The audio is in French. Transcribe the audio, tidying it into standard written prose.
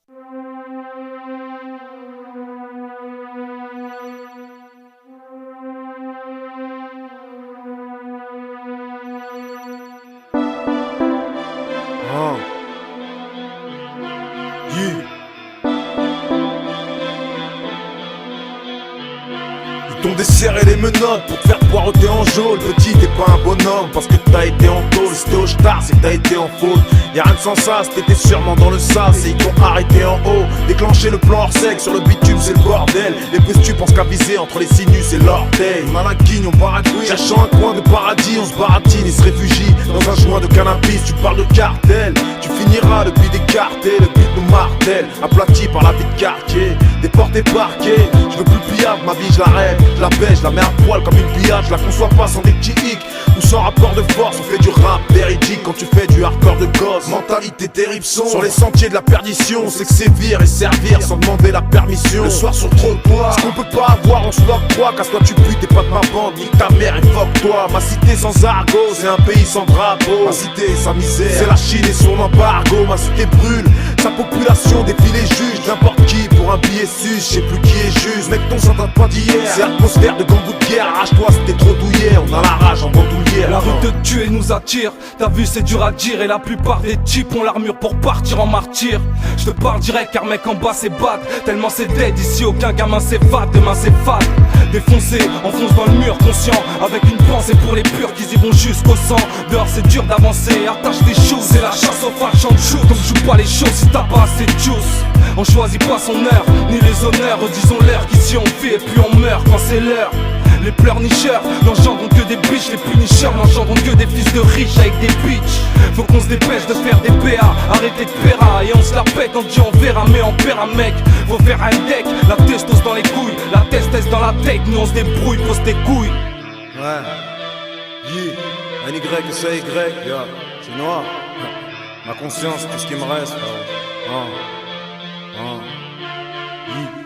Yeah. Ils t'ont desserré les menottes pour te faire poireauter en geôle. Petit, t'es pas un bonhomme parce que t'as été en tôle. Si t'es au star, c'est que t'as été en faute. Y'a rien de sans ça, t'étais sûrement dans le sas. Et ils t'ont arrêté en haut, déclenché le plan hors sec. Sur le bitume, c'est le bordel. Les tu penses qu'à viser entre les sinus et l'orteil. On a la guigne, on baragouille, cherchant un coin de paradis. On se baratine et se réfugie dans un joint de cannabis. Tu parles de cartel, tu finiras le but des cartels. Le but nous martèle, aplati par la vie de quartier. Déporté parquet, je veux plus pliable, ma vie je la rêve. Je la baisse, je la mets à poil comme une pillade. Je la conçois pas sans des petits hicks ou sans rapport de force. On fait du rap véridique quand tu fais du hardcore de gosse. Mentalité terrible son sur les sentiers de la perdition. On sait que sévir et servir sans demander la permission. Le soir sur le trottoir, ce qu'on peut pas avoir on se l'octroie. Casse-toi tu pues, t'es pas de ma bande, nique ta mère et fuck-toi. Ma cité sans argot, c'est un pays sans drapeau. Ma cité sa misère, c'est la Chine et son embargo. Ma cité brûle, sa population défie les juges. N'importe qui pour un billet sus, je sais plus qui est juste. Mec ton sang date pas d'hier, c'est atmosphère de gambou de guerre. Arrache-toi c'était trop douillet, on a la rage en bandoulière. La rue te tue et nous attire, t'as vu c'est dur à dire. Et la plupart des types ont l'armure pour partir en martyr. Je te parle direct car mec en bas c'est bad. Tellement c'est dead ici aucun gamin s'évade. Demain c'est fade, défoncé, enfonce dans le mur conscient. Avec une pensée pour les purs qui y vont jusqu'au sang. Dehors c'est dur d'avancer, attache tes choses. C'est la chasse aux fractions de shoot. Donc joue pas les choses si t'as pas assez de juice. On choisit pas son heure, ni les honneurs. Redisons-leur qu'ici on vit et puis on meurt quand c'est l'heure. Les pleurnicheurs n'engendront que des biches. Les punisseurs n'engendront que des fils de riches avec des bitches. Faut qu'on se dépêche de faire des PA, arrêter de péra. Et on se la pète, on dit on verra mais on paiera mec. Faut faire un deck, la testos dans les couilles. La testesse dans la tech, nous on se débrouille, pose tes couilles. Ouais, yeah, un Y, c'est Y, yeah. C'est noir. Ma conscience, tout ce qui me reste, frérot. Yeah.